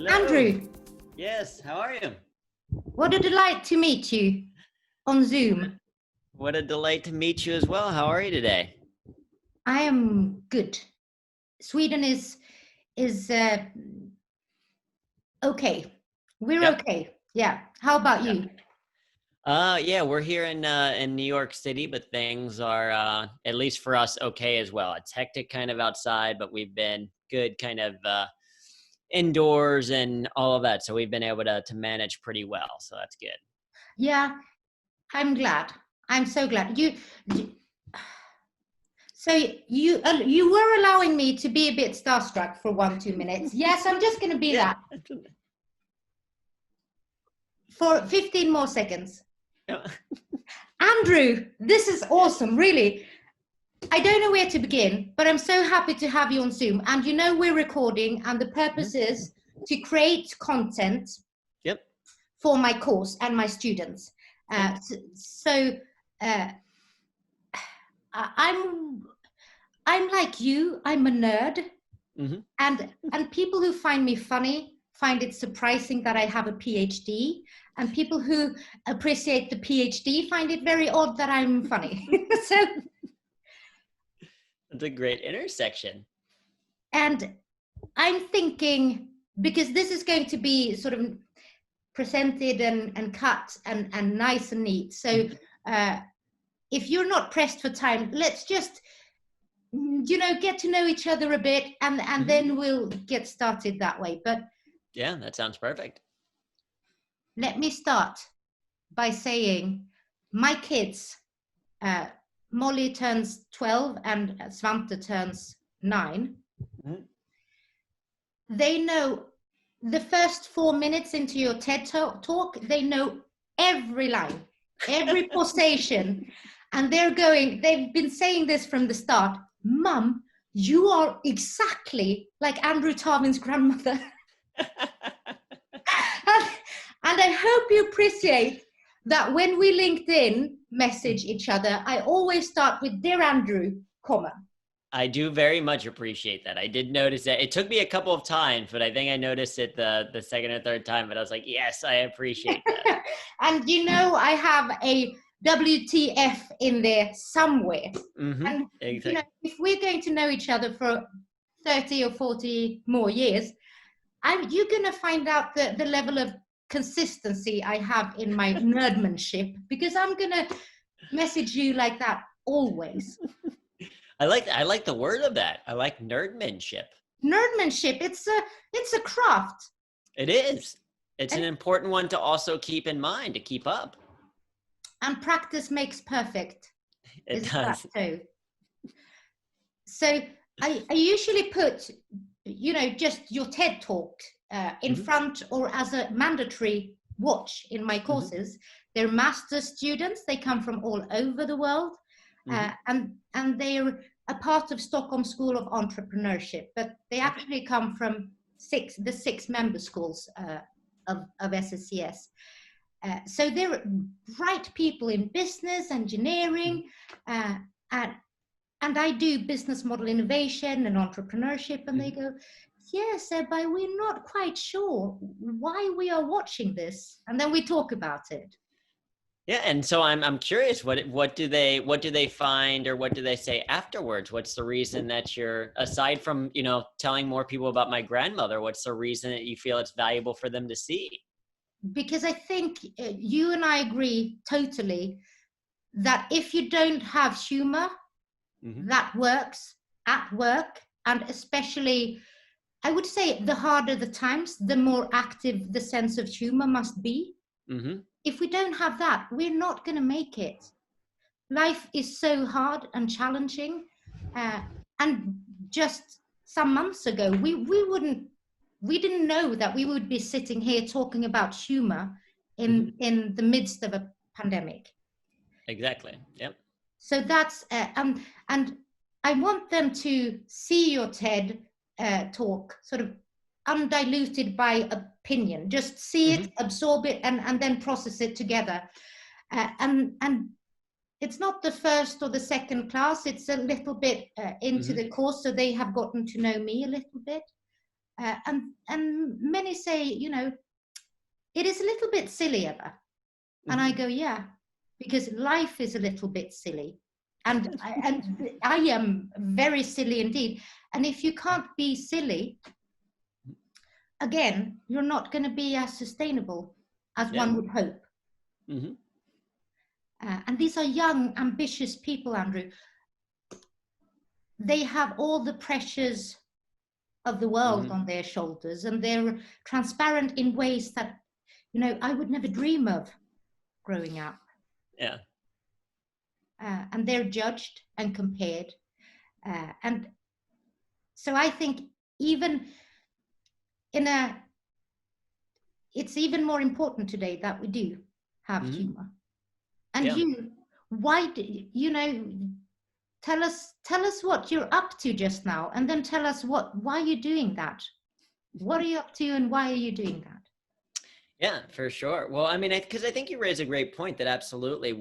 Hello. Andrew. Yes, how are you? What a delight to meet you on Zoom. What a delight to meet you as well. How are you today? I am good. Sweden is okay. We're Yep. okay. Yeah. How about you? Yeah, we're here in New York City, but things are at least for us okay as well. It's hectic kind of outside, but we've been good kind of indoors and all of that. So we've been able to manage pretty well. So that's good. Yeah, I'm glad. I'm so glad. So you were allowing me to be a bit starstruck for 1-2 minutes. Yes, I'm just going to be that for 15 more seconds. Yeah. Andrew, this is awesome, really. I don't know where to begin, but I'm so happy to have you on Zoom. And you know we're recording, and the purpose is to create content for my course and my students. I'm like you. I'm a nerd, and people who find me funny find it surprising that I have a PhD, and people who appreciate the PhD find it very odd that I'm funny. So. It's a great intersection. And I'm thinking, because this is going to be sort of presented and cut and nice and neat. So if you're not pressed for time, let's just, get to know each other a bit, and then we'll get started that way. But yeah, that sounds perfect. Let me start by saying my kids, Molly turns 12 and Svante turns 9. They know the first 4 minutes into your TED talk, they know every line, every postation, and they've been saying this from the start, Mum, you are exactly like Andrew Tarvin's grandmother. And I hope you appreciate that when we LinkedIn message each other, I always start with Dear Andrew, comma. I do very much appreciate that. I did notice that. It took me a couple of times, but I think I noticed it the second or third time, but I was like, yes, I appreciate that. And I have a WTF in there somewhere. And exactly. If we're going to know each other for 30 or 40 more years, you're going to find out the level of consistency I have in my nerdmanship, because I'm going to message you like that always. I like the word of that. I like nerdmanship. Nerdmanship, it's a craft. It is. It's an important one to also keep in mind, to keep up. And practice makes perfect. It does. So I usually put, just your TED talk in front or as a mandatory watch in my courses. They're master students. They come from all over the world. And they're a part of Stockholm School of Entrepreneurship, but they actually come from the six member schools of SSCS. So they're bright people in business, engineering, and I do business model innovation and entrepreneurship, and they go, yes, Ebba, we're not quite sure why we are watching this, and then we talk about it. Yeah, and so I'm curious, what do they find, or what do they say afterwards? What's the reason that you're, aside from telling more people about my grandmother, what's the reason that you feel it's valuable for them to see? Because I think you and I agree totally that if you don't have humor that works at work, and especially, I would say, the harder the times, the more active the sense of humor must be. If we don't have that, we're not going to make it. Life is so hard and challenging. And just some months ago, we didn't know that we would be sitting here talking about humor in the midst of a pandemic. Exactly. Yep. So that's and I want them to see your TED talk sort of undiluted by opinion. Just see it, absorb it, and then process it together. And it's not the first or the second class. It's a little bit into the course, so they have gotten to know me a little bit. And many say, you know, it is a little bit silly ever. And I go, yeah, because life is a little bit silly. And I am very silly indeed. And if you can't be silly, again, you're not going to be as sustainable as one would hope. And these are young, ambitious people, Andrew. They have all the pressures of the world on their shoulders, and they're transparent in ways that, you know, I would never dream of growing up. Yeah. And they're judged and compared. And so I think even it's even more important today that we do have humor. And you, why do you know? Tell us what you're up to just now, and then tell us why you're doing that. What are you up to, and why are you doing that? Yeah, for sure. Well, I mean, because I think you raise a great point that absolutely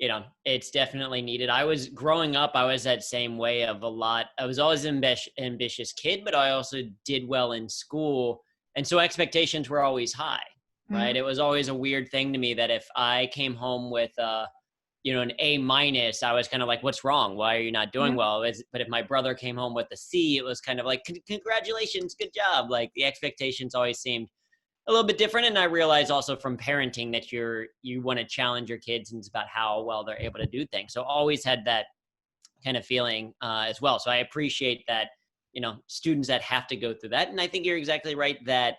you know, it's definitely needed. I was growing up, I was that same way of a lot. I was always an ambitious kid, but I also did well in school. And so expectations were always high, right? It was always a weird thing to me that if I came home with, you know, an A-, I was kind of like, what's wrong? Why are you not doing well? But if my brother came home with a C, it was kind of like, congratulations, good job. Like the expectations always seemed a little bit different. And I realize also from parenting that you want to challenge your kids, and it's about how well they're able to do things. So always had that kind of feeling as well. So I appreciate that, you know, students that have to go through that. And I think you're exactly right that,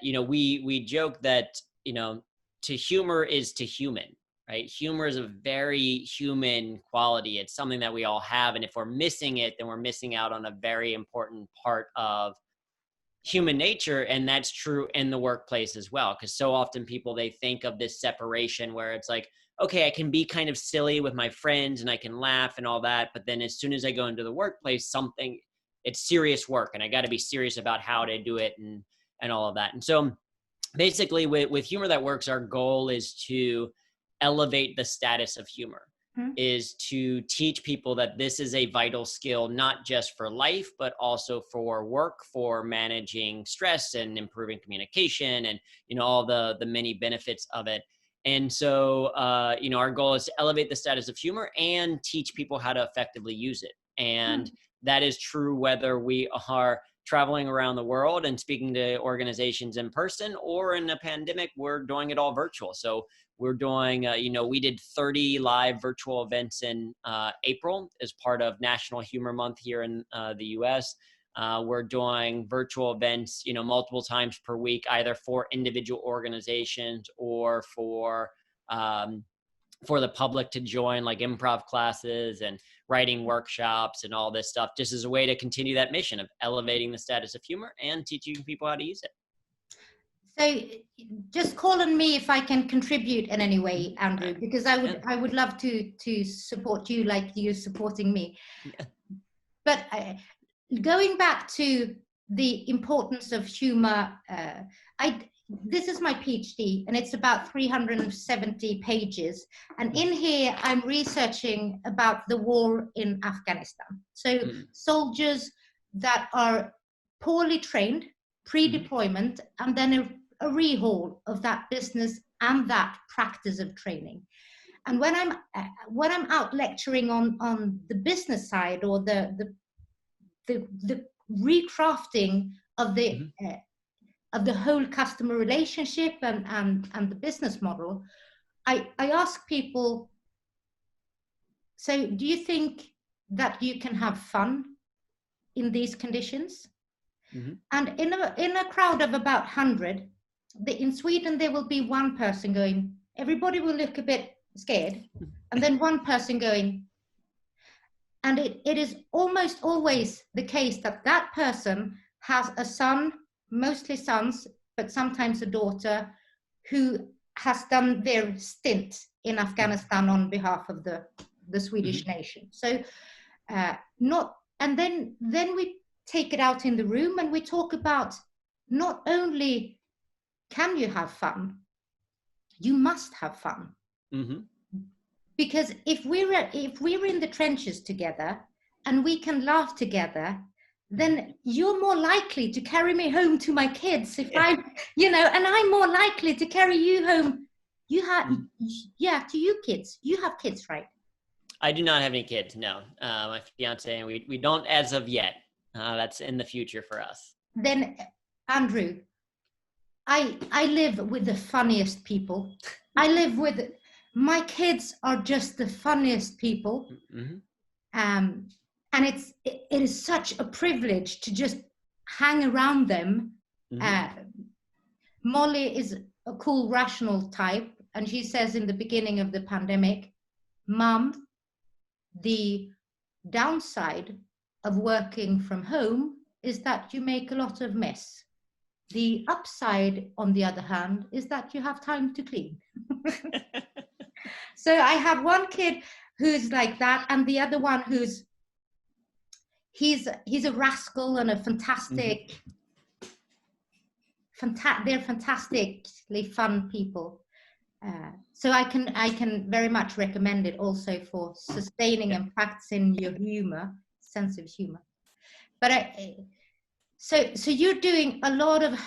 you know, we joke that, you know, to humor is to human, right? Humor is a very human quality. It's something that we all have. And if we're missing it, then we're missing out on a very important part of human nature. And that's true in the workplace as well, because so often people, they think of this separation where it's like, okay, I can be kind of silly with my friends and I can laugh and all that, but then as soon as I go into the workplace, it's serious work, and I got to be serious about how to do it and all of that. And so basically with Humor That Works, our goal is to elevate the status of humor, is to teach people that this is a vital skill, not just for life, but also for work, for managing stress and improving communication and, you know, all the many benefits of it. And so, you know, our goal is to elevate the status of humor and teach people how to effectively use it. And that is true whether we are traveling around the world and speaking to organizations in person, or in a pandemic, we're doing it all virtual. So we're doing, you know, we did 30 live virtual events in April as part of National Humor Month here in the US. We're doing virtual events, you know, multiple times per week, either for individual organizations or for the public to join, like improv classes and writing workshops and all this stuff, just as a way to continue that mission of elevating the status of humor and teaching people how to use it. So just call on me if I can contribute in any way, Andrew, because I would love to support you like you're supporting me. Yeah. But going back to the importance of humor, this is my PhD, and it's about 370 pages. And in here, I'm researching about the war in Afghanistan. So soldiers that are poorly trained, pre-deployment, and then a rehaul of that business and that practice of training. And when I'm out lecturing on the business side, or the recrafting of the whole customer relationship and the business model, I ask people, so do you think that you can have fun in these conditions? And in a crowd of about 100, in Sweden there will be one person going, everybody will look a bit scared, and then one person going, and it is almost always the case that person has a son, mostly sons, but sometimes a daughter, who has done their stint in Afghanistan on behalf of the Swedish nation. So and then we take it out in the room and we talk about, not only can you have fun, you must have fun. Because if we're in the trenches together and we can laugh together, then you're more likely to carry me home to my kids if I, and I'm more likely to carry you home. You have, to you kids. You have kids, right? I do not have any kids, no. My fiance and we don't as of yet. That's in the future for us. Then, Andrew, I live with the funniest people. My kids are just the funniest people. And it is such a privilege to just hang around them. Molly is a cool, rational type. And she says in the beginning of the pandemic, Mum, the downside of working from home is that you make a lot of mess. The upside, on the other hand, is that you have time to clean. So I have one kid who's like that, and the other one who's he's a rascal and a fantastic. They're fantastically fun people. So I can very much recommend it also for sustaining and practicing your sense of humor. But so you're doing a lot of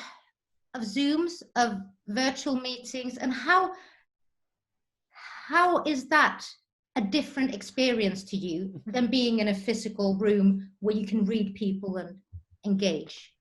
Zooms, of virtual meetings, and how is that a different experience to you than being in a physical room where you can read people and engage?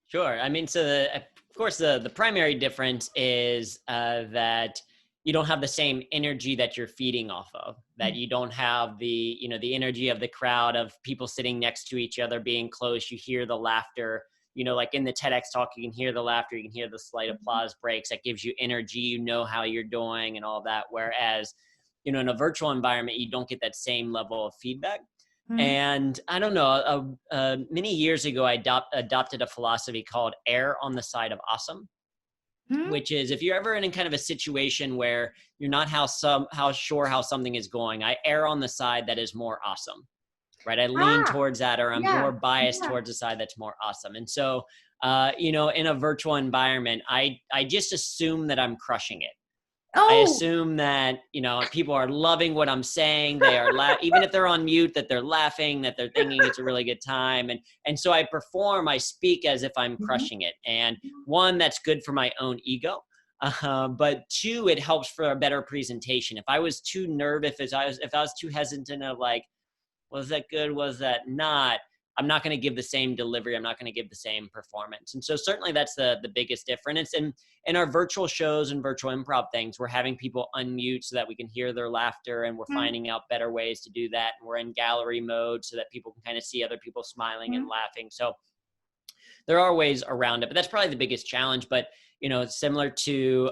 Sure. I mean, so of course, the primary difference is that you don't have the same energy that you're feeding off of, that you don't have the energy of the crowd, of people sitting next to each other, being close. You hear the laughter, like in the TEDx talk, you can hear the laughter, you can hear the slight applause breaks. That gives you energy, how you're doing and all that. Whereas, in a virtual environment, you don't get that same level of feedback. And I don't know, many years ago, I adopted a philosophy called err on the side of awesome, which is if you're ever in kind of a situation where you're not sure how something is going, I err on the side that is more awesome, right? I lean towards that, or I'm more biased towards the side that's more awesome. And so, in a virtual environment, I just assume that I'm crushing it. I assume that, people are loving what I'm saying. They are even if they're on mute, that they're laughing, that they're thinking it's a really good time. And so I speak as if I'm crushing it. And one, that's good for my own ego. But two, it helps for a better presentation. If I was too nervous, if I was too hesitant of like, was that good? Was that not? I'm not going to give the same delivery. I'm not going to give the same performance. And so certainly that's the biggest difference. And in our virtual shows and virtual improv things, we're having people unmute so that we can hear their laughter, and we're finding out better ways to do that. And we're in gallery mode so that people can kind of see other people smiling and laughing. So there are ways around it, but that's probably the biggest challenge. But similar to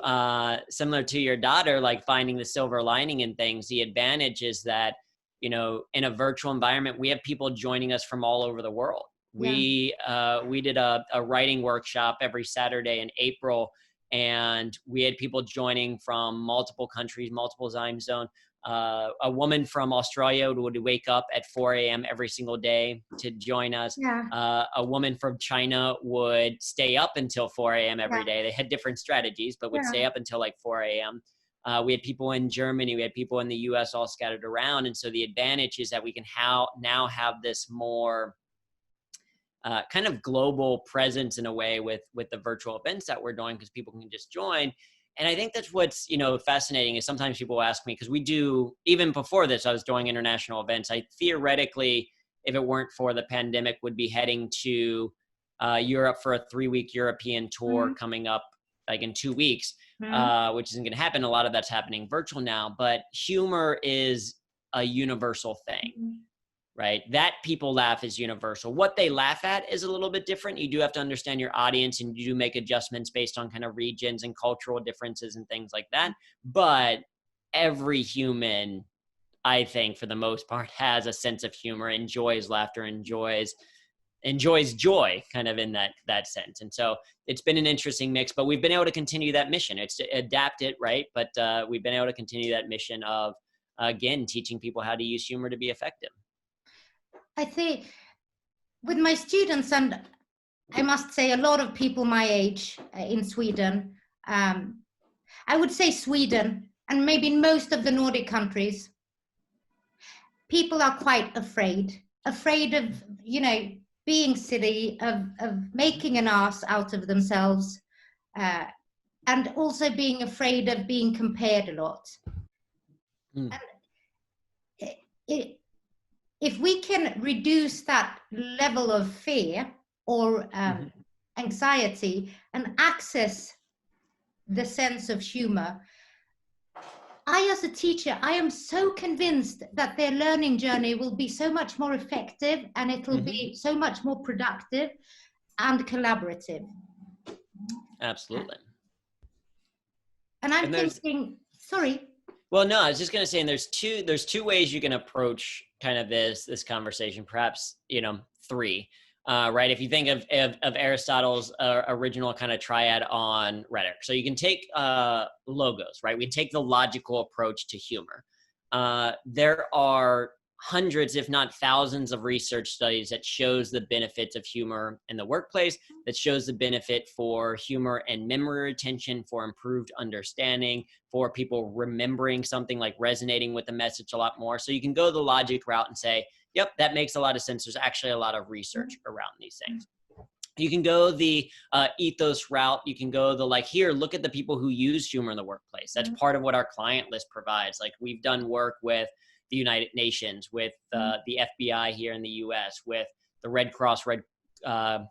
your daughter, like finding the silver lining in things, the advantage is that in a virtual environment, we have people joining us from all over the world. We did a writing workshop every Saturday in April, and we had people joining from multiple countries, multiple time zones. A woman from Australia would wake up at 4 a.m. every single day to join us. A woman from China would stay up until 4 a.m. every day. They had different strategies, but would stay up until like 4 a.m. We had people in Germany, we had people in the US all scattered around. And so the advantage is that we can now have this more kind of global presence in a way with the virtual events that we're doing, because people can just join. And I think that's what's, fascinating is sometimes people ask me, because we do, even before this, I was doing international events. I theoretically, if it weren't for the pandemic, would be heading to Europe for a 3-week European tour coming up like in 2 weeks, which isn't going to happen. A lot of that's happening virtual now, but humor is a universal thing, right? That people laugh is universal. What they laugh at is a little bit different. You do have to understand your audience, and you do make adjustments based on kind of regions and cultural differences and things like that. But every human, I think, for the most part, has a sense of humor, enjoys laughter, enjoys joy, kind of in that sense. And so it's been an interesting mix, but we've been able to continue that mission. It's to adapt it, right? But we've been able to continue that mission of, again, teaching people how to use humor to be effective. I think with my students, and I must say a lot of people my age in Sweden, I would say Sweden, and maybe most of the Nordic countries, people are quite afraid of, being silly, of making an ass out of themselves, and also being afraid of being compared a lot. And if we can reduce that level of fear or anxiety and access the sense of humor, I, as a teacher, I am so convinced that their learning journey will be so much more effective, and it will be so much more productive and collaborative. Absolutely. And I'm thinking, sorry. Well, no, I was just going to say, and there's two ways you can approach kind of this conversation, perhaps, three, right? If you think of Aristotle's original kind of triad on rhetoric. So you can take logos, right? We take the logical approach to humor. There are hundreds, if not thousands, of research studies that shows the benefits of humor in the workplace, that shows the benefit for humor and memory retention, for improved understanding, for people remembering something, like resonating with the message a lot more. So you can go the logic route and say, yep, that makes a lot of sense. There's actually a lot of research around these things. You can go the ethos route. You can go the here, look at the people who use humor in the workplace. That's part of what our client list provides. Like, we've done work with the United Nations, with the FBI here in the US, with the Red Cross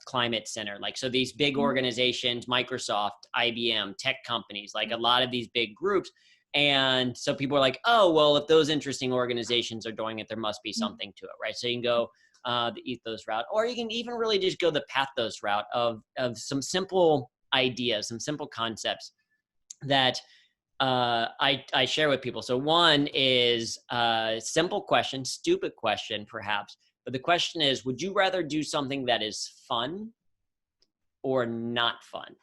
Climate Center. So these big organizations, Microsoft, IBM, tech companies, a lot of these big groups. And so people are like, oh, well, if those interesting organizations are doing it, there must be something to it, right? So you can go the ethos route, or you can even really just go the pathos route of some simple ideas, some simple concepts that I share with people. So one is a simple question, stupid question perhaps, but the question is, would you rather do something that is fun or not fun?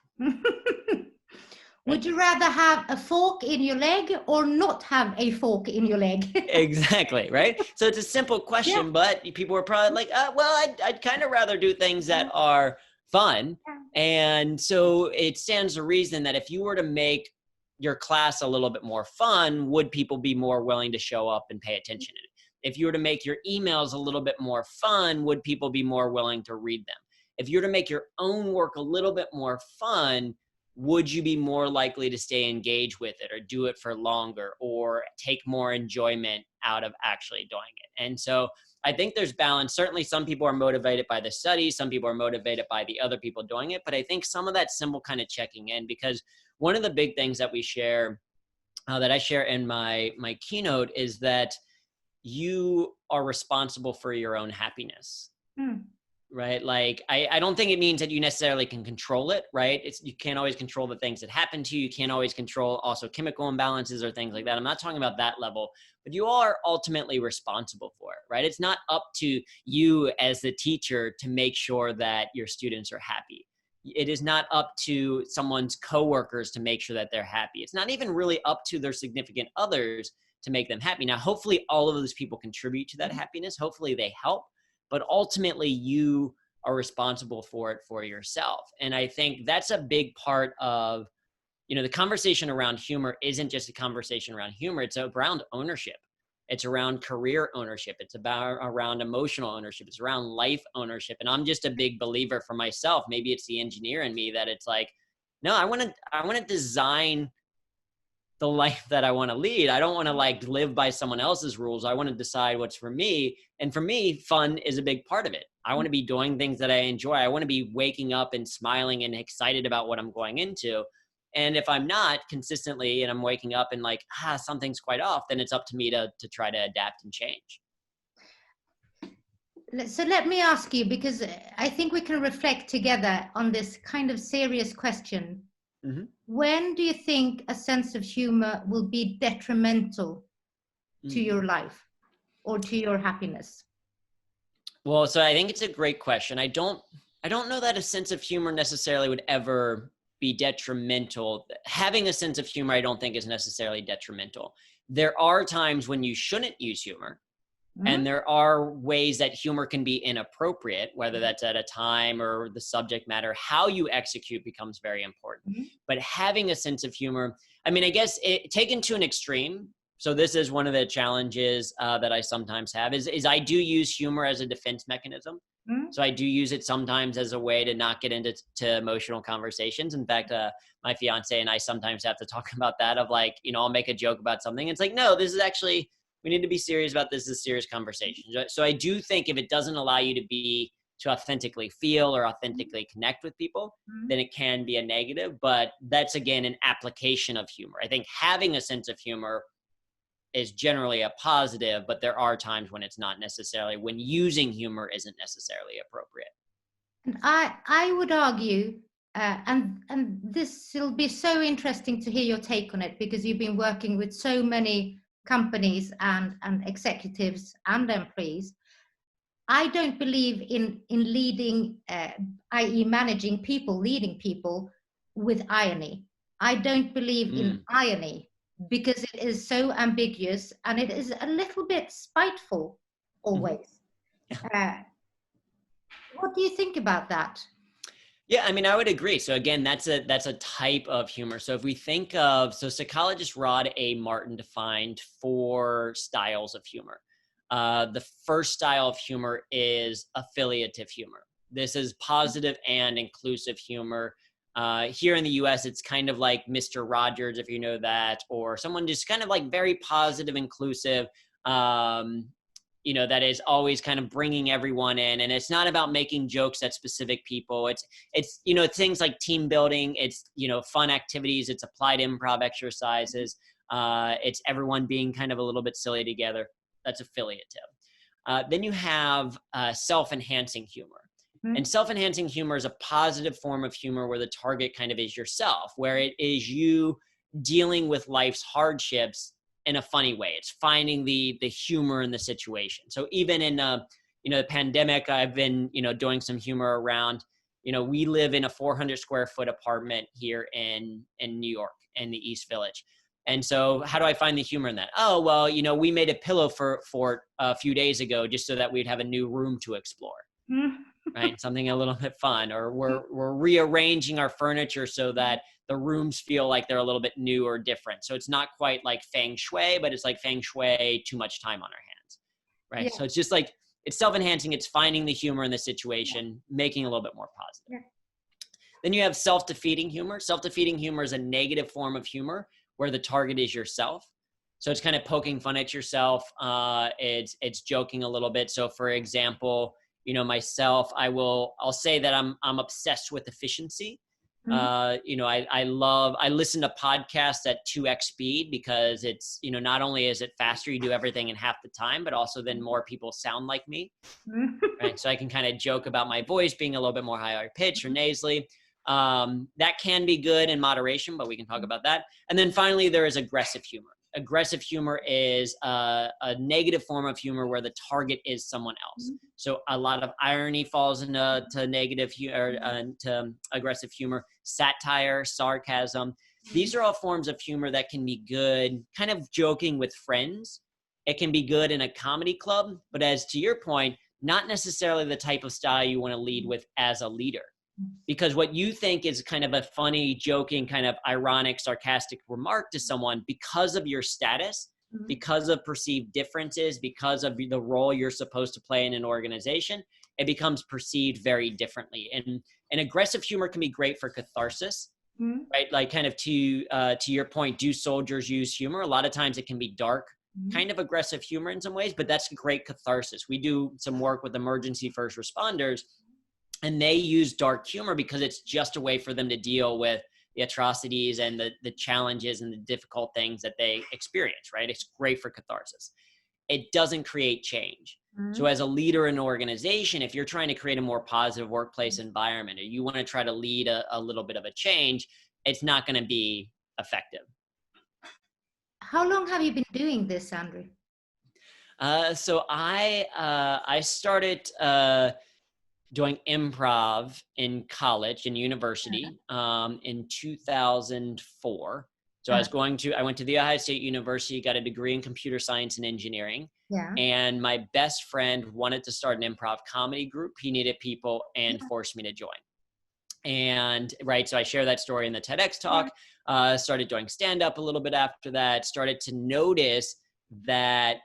Would you rather have a fork in your leg or not have a fork in your leg? Exactly, right? So it's a simple question, but people are probably like, well, I'd kind of rather do things that are fun. And so it stands to reason that if you were to make your class a little bit more fun, would people be more willing to show up and pay attention to it? If you were to make your emails a little bit more fun, would people be more willing to read them? If you were to make your own work a little bit more fun, would you be more likely to stay engaged with it, or do it for longer, or take more enjoyment out of actually doing it? And so I think there's balance. Certainly some people are motivated by the study, some people are motivated by the other people doing it, but I think some of that simple kind of checking in, because one of the big things that we share, that I share in my keynote, is that you are responsible for your own happiness. Right? I don't think it means that you necessarily can control it, right? You can't always control the things that happen to you. You can't always control also chemical imbalances or things like that. I'm not talking about that level, but you are ultimately responsible for it, right? It's not up to you as the teacher to make sure that your students are happy. It is not up to someone's coworkers to make sure that they're happy. It's not even really up to their significant others to make them happy. Now, hopefully all of those people contribute to that happiness. Hopefully they help. But ultimately, you are responsible for it for yourself. And I think that's a big part of, the conversation around humor isn't just a conversation around humor. It's around ownership. It's around career ownership. It's around emotional ownership. It's around life ownership. And I'm just a big believer for myself. Maybe it's the engineer in me that it's like, no, I want to design the life that I want to lead. I don't want to live by someone else's rules. I want to decide what's for me. And for me, fun is a big part of it. I want to be doing things that I enjoy. I want to be waking up and smiling and excited about what I'm going into. And if I'm not consistently, and I'm waking up and something's quite off, then it's up to me to try to adapt and change. So let me ask you, because I think we can reflect together on this kind of serious question. When do you think a sense of humor will be detrimental to your life or to your happiness? Well, so I think it's a great question. I don't know that a sense of humor necessarily would ever be detrimental. Having a sense of humor, I don't think, is necessarily detrimental. There are times when you shouldn't use humor. And there are ways that humor can be inappropriate, whether that's at a time or the subject matter. How you execute becomes very important. But having a sense of humor, I guess taken to an extreme. So this is one of the challenges that I sometimes have is I do use humor as a defense mechanism. So I do use it sometimes as a way to not get into emotional conversations. In fact, my fiance and I sometimes have to talk about that, of like, I'll make a joke about something. It's like, no, this is actually, we need to be serious about this. This is a serious conversation. So I do think if it doesn't allow you to authentically feel or authentically connect with people, then it can be a negative. But that's, again, an application of humor. I think having a sense of humor is generally a positive, but there are times when it's not necessarily, when using humor isn't necessarily appropriate. And I would argue, and this will be so interesting to hear your take on it, because you've been working with so many companies and executives and employees. I don't believe in leading, i.e. managing people, leading people with irony. I don't believe in irony, because it is so ambiguous and it is a little bit spiteful always. What do you think about that? Yeah, I mean, I would agree. So again, that's a type of humor. So if we think of, so psychologist Rod A. Martin defined 4 styles of humor. The first style of humor is affiliative humor. This is positive and inclusive humor. Here in the US, it's kind of like Mr. Rogers, if you know that, or someone just kind of like very positive, inclusive, that is always kind of bringing everyone in. And it's not about making jokes at specific people. It's things like team building. It's, fun activities. It's applied improv exercises. It's everyone being kind of a little bit silly together. That's affiliative. Then you have self-enhancing humor. And self-enhancing humor is a positive form of humor where the target kind of is yourself, where it is you dealing with life's hardships in a funny way. It's finding the humor in the situation. So even in the pandemic, I've been doing some humor around. We live in a 400 square foot apartment here in New York, in the East Village. And so how do I find the humor in that? Oh, well, we made a pillow for a few days ago just so that we'd have a new room to explore. Right? Something a little bit fun. Or we're rearranging our furniture so that the rooms feel like they're a little bit new or different. So it's not quite like feng shui, but it's like feng shui, too much time on our hands. Right? Yeah. So it's just like, it's self-enhancing. It's finding the humor in the situation, making it a little bit more positive. Yeah. Then you have self-defeating humor. Self-defeating humor is a negative form of humor where the target is yourself. So it's kind of poking fun at yourself. It's joking a little bit. So for example, myself, I'll say that I'm obsessed with efficiency. I listen to podcasts at 2x speed because it's, not only is it faster, you do everything in half the time, but also then more people sound like me. Right. So I can kind of joke about my voice being a little bit more higher pitch or nasally. That can be good in moderation, but we can talk about that. And then finally, there is aggressive humor. Aggressive humor is a negative form of humor where the target is someone else. So a lot of irony falls into negative to aggressive humor, satire, sarcasm. These are all forms of humor that can be good, kind of joking with friends. It can be good in a comedy club, but as to your point, not necessarily the type of style you want to lead with as a leader. Because what you think is kind of a funny, joking, kind of ironic, sarcastic remark to someone, because of your status, because of perceived differences, because of the role you're supposed to play in an organization, it becomes perceived very differently. And aggressive humor can be great for catharsis, right? Like kind of to your point, do soldiers use humor? A lot of times it can be dark, kind of aggressive humor in some ways, but that's great catharsis. We do some work with emergency first responders, and they use dark humor because it's just a way for them to deal with the atrocities and the challenges and the difficult things that they experience, right? It's great for catharsis. It doesn't create change. So as a leader in an organization, if you're trying to create a more positive workplace environment, or you want to try to lead a little bit of a change, it's not going to be effective. How long have you been doing this, Andrew? So I started doing improv in college and university in 2004. So I went to the Ohio State University, got a degree in computer science and engineering. Yeah. And my best friend wanted to start an improv comedy group. He needed people and forced me to join. And so I share that story in the TEDx talk, started doing stand-up a little bit after that, started to notice that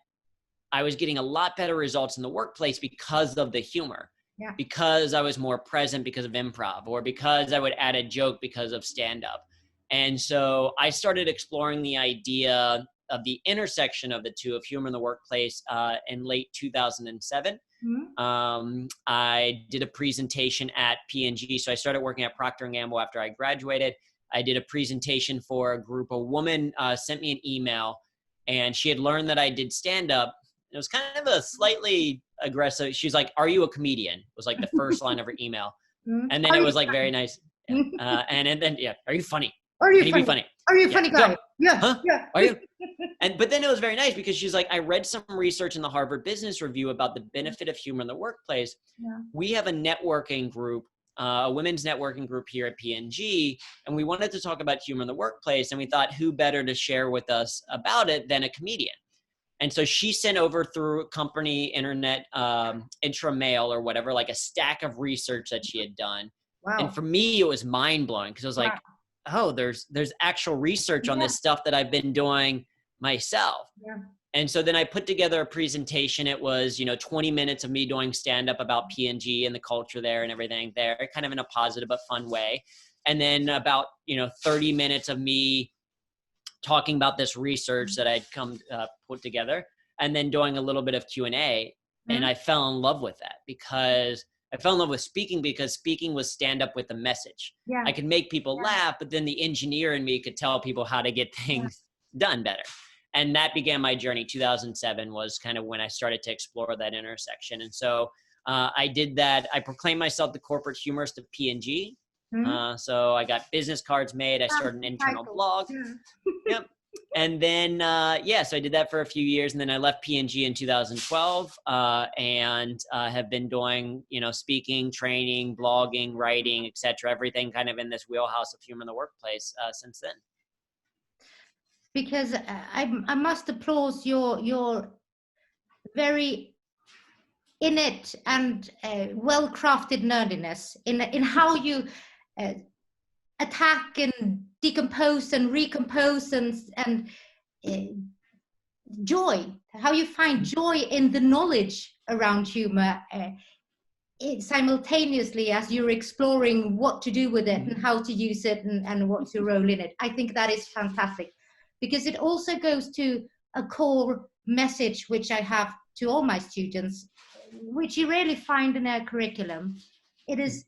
I was getting a lot better results in the workplace because of the humor. because I was more present because of improv, or because I would add a joke because of stand-up. And so I started exploring the idea of the intersection of the two, of humor in the workplace, in late 2007. I did a presentation at P&G. So I started working at Procter & Gamble after I graduated. I did a presentation for a group. A woman sent me an email, and she had learned that I did stand-up. It was kind of a slightly aggressive. She's like, "Are you a comedian?" was like the first line of her email. And then it was like very nice. Yeah. And then, yeah, "Are you funny? Are you Can you funny? be funny? Are you a funny guy? Go. Yeah. Huh? Yeah. Are you?" But then it was very nice because she's like, "I read some research in the Harvard Business Review about the benefit of humor in the workplace. Yeah. We have a networking group, a women's networking group here at P&G, and we wanted to talk about humor in the workplace. And we thought, who better to share with us about it than a comedian?" And so she sent over through company internet intra-mail or whatever, like a stack of research that she had done. Wow. And for me, it was mind-blowing because I was like, oh, there's actual research on this stuff that I've been doing myself. Yeah. And so then I put together a presentation. It was, 20 minutes of me doing stand-up about P&G and the culture there and everything there, kind of in a positive but fun way. And then about, 30 minutes of me talking about this research that I'd come put together, and then doing a little bit of Q&A. And I fell in love with that because I fell in love with speaking, because speaking was stand up with a message. Yeah. I could make people laugh, but then the engineer in me could tell people how to get things done better. And that began my journey. 2007 was kind of when I started to explore that intersection. And so I did that. I proclaimed myself the corporate humorist of P&G. So I got business cards made. I started an internal blog. Yep. And then, so I did that for a few years, and then I left P&G in 2012, and have been doing, speaking, training, blogging, writing, etc., everything kind of in this wheelhouse of humor in the workplace since then. Because I must applaud your very innate and well-crafted nerdiness in how you attack and decompose and recompose and joy, how you find joy in the knowledge around humor simultaneously as you're exploring what to do with it and how to use it and what to roll in it. I think that is fantastic, because it also goes to a core message which I have to all my students, which you rarely find in our curriculum. It is,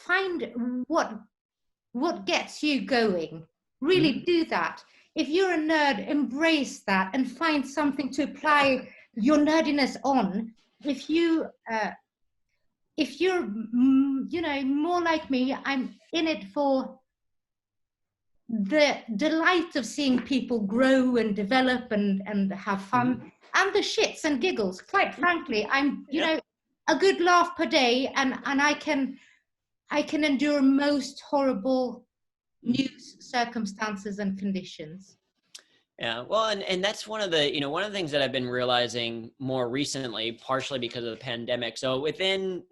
find what gets you going. Really do that. If you're a nerd, embrace that and find something to apply your nerdiness on. If you're more like me, I'm in it for the delight of seeing people grow and develop and have fun, and the shits and giggles. Quite frankly, I'm a good laugh per day, and I can endure most horrible news, circumstances, and conditions. Yeah, well, and that's one of the things that I've been realizing more recently, partially because of the pandemic. So within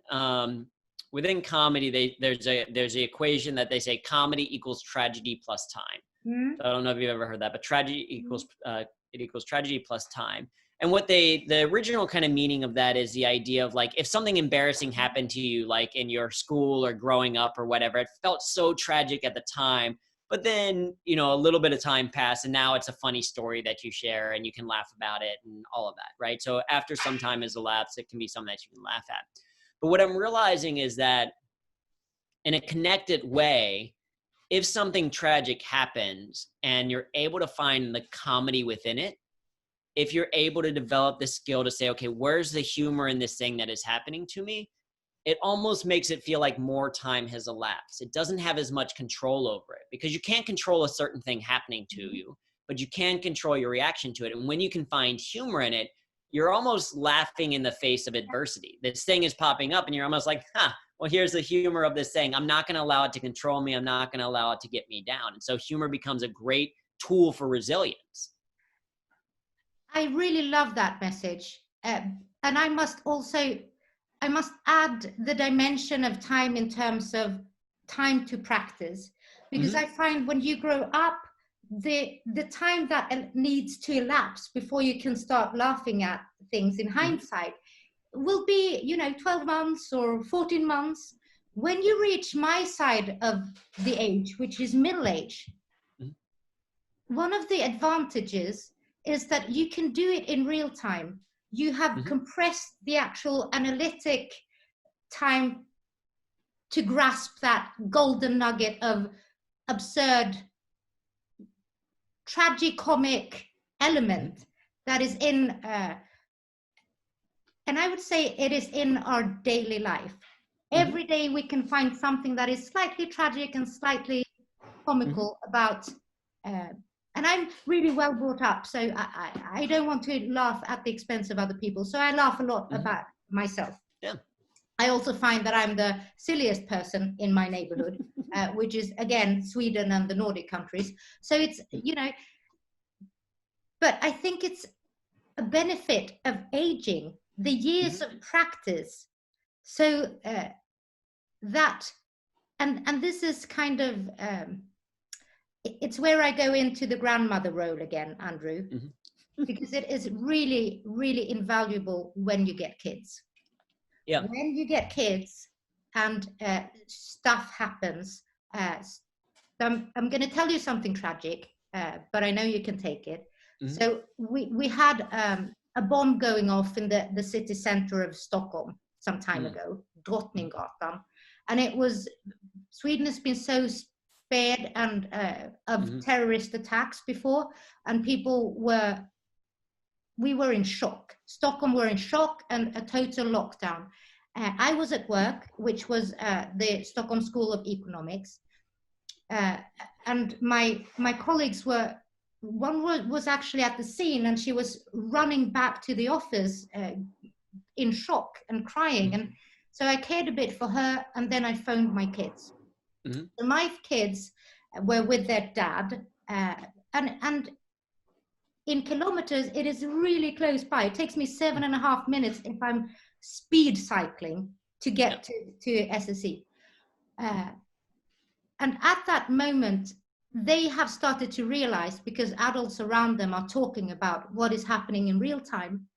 comedy, there's the equation that they say comedy equals tragedy plus time. So I don't know if you've ever heard that, but tragedy equals tragedy plus time. And what the original kind of meaning of that is the idea of, like, if something embarrassing happened to you, like in your school or growing up or whatever, it felt so tragic at the time. But then, a little bit of time passed, and now it's a funny story that you share and you can laugh about it and all of that, right? So after some time has elapsed, it can be something that you can laugh at. But what I'm realizing is that in a connected way, if something tragic happens and you're able to find the comedy within it, if you're able to develop the skill to say, okay, where's the humor in this thing that is happening to me? It almost makes it feel like more time has elapsed. It doesn't have as much control over it, because you can't control a certain thing happening to you, but you can control your reaction to it. And when you can find humor in it, you're almost laughing in the face of adversity. This thing is popping up and you're almost like, well, here's the humor of this thing. I'm not going to allow it to control me. I'm not going to allow it to get me down. And so humor becomes a great tool for resilience. I really love that message. And I must add the dimension of time in terms of time to practice, because I find when you grow up, the time that needs to elapse before you can start laughing at things in hindsight will be, 12 months or 14 months. When you reach my side of the age, which is middle age, one of the advantages is that you can do it in real time. You have compressed the actual analytic time to grasp that golden nugget of absurd, tragicomic element that is in, and I would say it is in our daily life. Every day we can find something that is slightly tragic and slightly comical about, and I'm really well brought up, so I don't want to laugh at the expense of other people. So I laugh a lot about myself. Yeah. I also find that I'm the silliest person in my neighborhood, which is, again, Sweden and the Nordic countries. So it's, but I think it's a benefit of aging, the years of practice. So that, and this is kind of, it's where I go into the grandmother role again, Andrew, because it is really, really invaluable when you get kids. Yeah. When you get kids and stuff happens, I'm going to tell you something tragic, but I know you can take it. So we had a bomb going off in the city center of Stockholm some time ago, Drottninggatan, and it was, Sweden has been so spared and of terrorist attacks before, and we were in shock. Stockholm were in shock and a total lockdown. I was at work, which was the Stockholm School of Economics, and my colleagues were, one was actually at the scene, and she was running back to the office in shock and crying. And so I cared a bit for her, and then I phoned my kids. So my kids were with their dad, and in kilometers, it is really close by. It takes me 7.5 minutes if I'm speed cycling to get to SSE. And at that moment, they have started to realize, because adults around them are talking about what is happening in real time.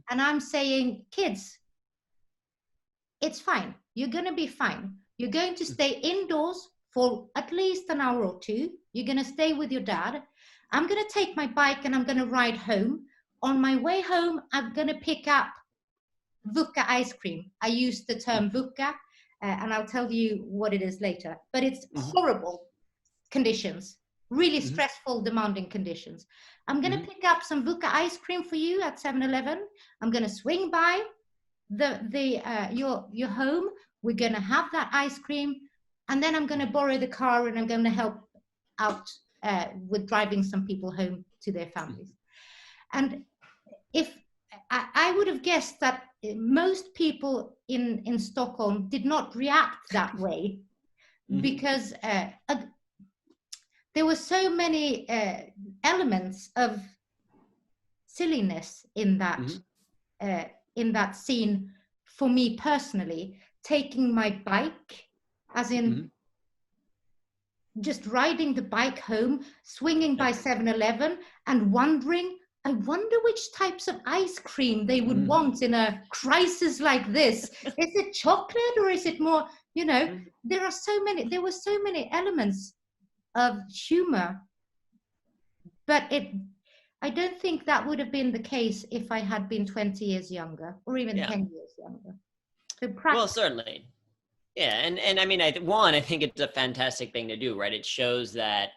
And I'm saying, kids, it's fine. You're going to be fine. You're going to stay indoors for at least an hour or two. You're going to stay with your dad. I'm going to take my bike and I'm going to ride home. On my way home, I'm going to pick up Vuka ice cream. I use the term Vuka, and I'll tell you what it is later. But it's horrible conditions, really stressful, demanding conditions. I'm going to pick up some Vuka ice cream for you at 7-Eleven. I'm going to swing by your home. We're going to have that ice cream, and then I'm going to borrow the car and I'm going to help out with driving some people home to their families. And if I would have guessed that most people in Stockholm did not react that way, because there were so many elements of silliness in that scene for me personally. Taking my bike, as in just riding the bike home, swinging by 7-Eleven, and wondering, I wonder which types of ice cream they would want in a crisis like this. Is it chocolate or is it more, there were so many elements of humor, but I don't think that would have been the case if I had been 20 years younger, or even 10 years younger. So well, certainly. Yeah. And I mean, I think it's a fantastic thing to do, right? It shows that,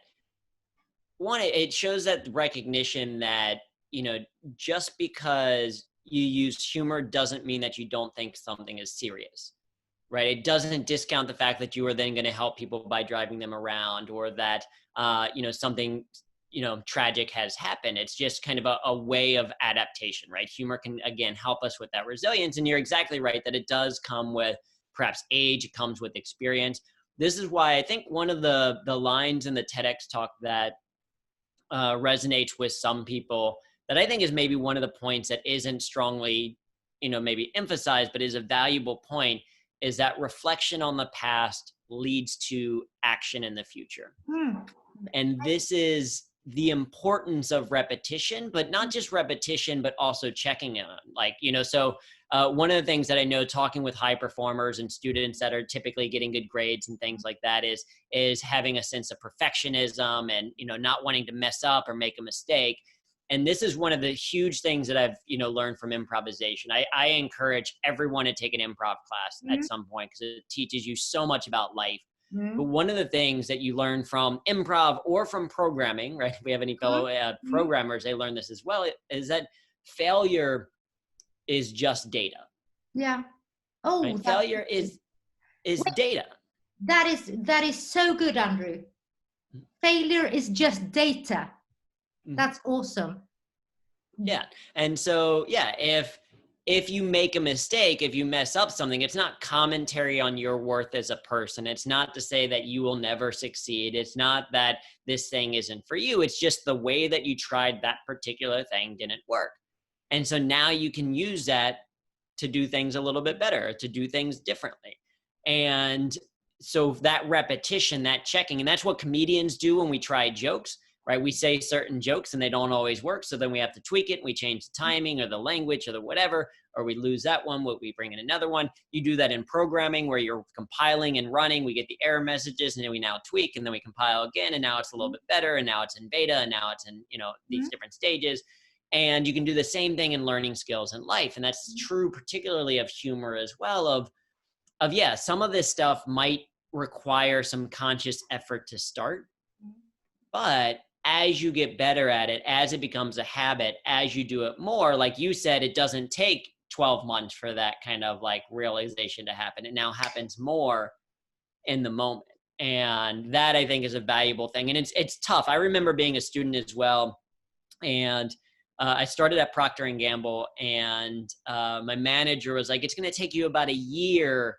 it shows that recognition that, just because you use humor doesn't mean that you don't think something is serious, right? It doesn't discount the fact that you are then going to help people by driving them around, or that, something, tragic has happened. It's just kind of a way of adaptation, right? Humor can, again, help us with that resilience. And you're exactly right that it does come with perhaps age, it comes with experience. This is why I think one of the lines in the TEDx talk that resonates with some people, that I think is maybe one of the points that isn't strongly, maybe emphasized, but is a valuable point, is that reflection on the past leads to action in the future. And this is the importance of repetition, but not just repetition, but also checking in. Like, so one of the things that I know talking with high performers and students that are typically getting good grades and things like that is having a sense of perfectionism and, not wanting to mess up or make a mistake. And this is one of the huge things that I've, learned from improvisation. I encourage everyone to take an improv class at some point because it teaches you so much about life. But one of the things that you learn from improv or from programming, right? If we have any fellow programmers, they learn this as well, is that failure is just data. Yeah. Oh, right? Failure is data. That is so good, Andrew. Failure is just data. That's awesome. Yeah. And so, if you make a mistake, if you mess up something, it's not commentary on your worth as a person. It's not to say that you will never succeed. It's not that this thing isn't for you. It's just the way that you tried that particular thing didn't work. And so now you can use that to do things a little bit better, to do things differently. And so that repetition, that checking, and that's what comedians do when we try jokes. Right? We say certain jokes and they don't always work. So then we have to tweak it. And we change the timing or the language or the whatever, or we lose that one. We bring in another one. You do that in programming where you're compiling and running. We get the error messages and then we now tweak and then we compile again. And now it's a little bit better. And now it's in beta and now it's in, these different stages. And you can do the same thing in learning skills in life. And that's true, particularly of humor as well, of some of this stuff might require some conscious effort to start, but as you get better at it, as it becomes a habit, as you do it more, like you said, it doesn't take 12 months for that kind of like realization to happen. It now happens more in the moment. And that I think is a valuable thing. And it's tough. I remember being a student as well. And I started at Procter & Gamble and my manager was like, it's going to take you about a year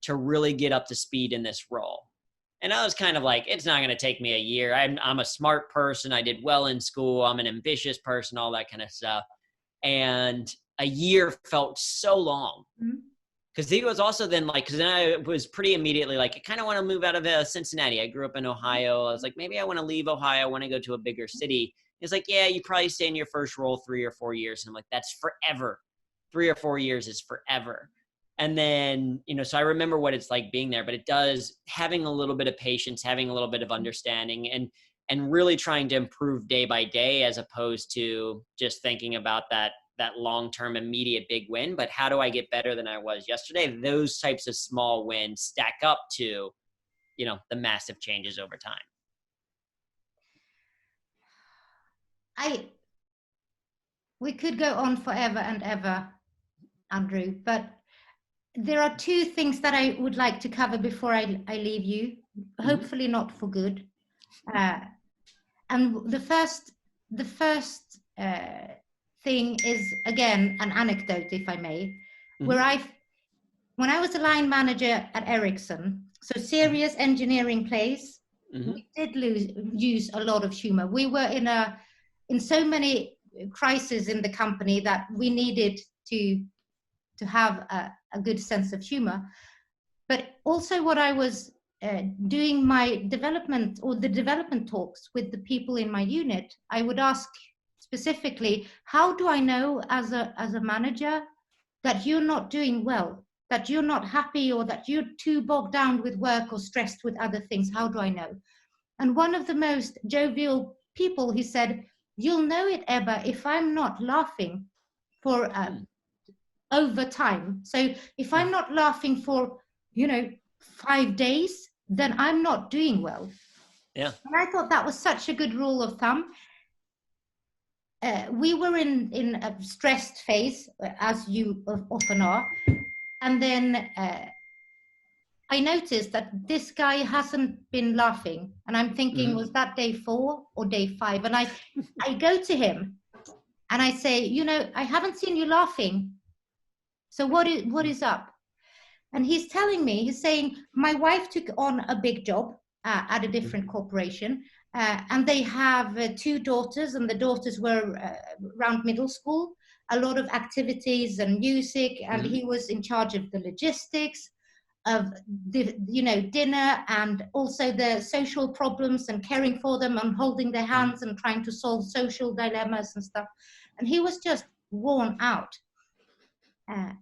to really get up to speed in this role. And I was kind of like, it's not going to take me a year. I'm a smart person. I did well in school. I'm an ambitious person, all that kind of stuff. And a year felt so long. Because he was also then like, because then I was pretty immediately like, I kind of want to move out of Cincinnati. I grew up in Ohio. I was like, maybe I want to leave Ohio. I want to go to a bigger city. He's like, yeah, you probably stay in your first role 3 or 4 years. And I'm like, that's forever. 3 or 4 years is forever. And then, so I remember what it's like being there, but it does having a little bit of patience, having a little bit of understanding and really trying to improve day by day, as opposed to just thinking about that long-term immediate big win. But how do I get better than I was yesterday? Those types of small wins stack up to, the massive changes over time. We could go on forever and ever, Andrew, but there are 2 things that I would like to cover before I leave you, hopefully not for good. And the first thing is, again, an anecdote, if I may, where when I was a line manager at Ericsson, so serious engineering place, we did use a lot of humor. We were in so many crises in the company that we needed to have a good sense of humor. But also what I was doing my development talks with the people in my unit, I would ask specifically, how do I know as a manager that you're not doing well, that you're not happy, or that you're too bogged down with work or stressed with other things? How do I know? And one of the most jovial people, he said, you'll know it, Ebba, if I'm not laughing for over time. So if I'm not laughing for 5 days, then I'm not doing well. Yeah. And I thought that was such a good rule of thumb. We were in a stressed phase, as you often are, and then I noticed that this guy hasn't been laughing, and I'm thinking, was that day 4 or day 5? And I go to him and I say, I haven't seen you laughing. So what is up? And he's saying, my wife took on a big job at a different corporation, and they have 2 daughters, and the daughters were around middle school, a lot of activities and music, and he was in charge of the logistics, of the, dinner, and also the social problems and caring for them and holding their hands and trying to solve social dilemmas and stuff. And he was just worn out.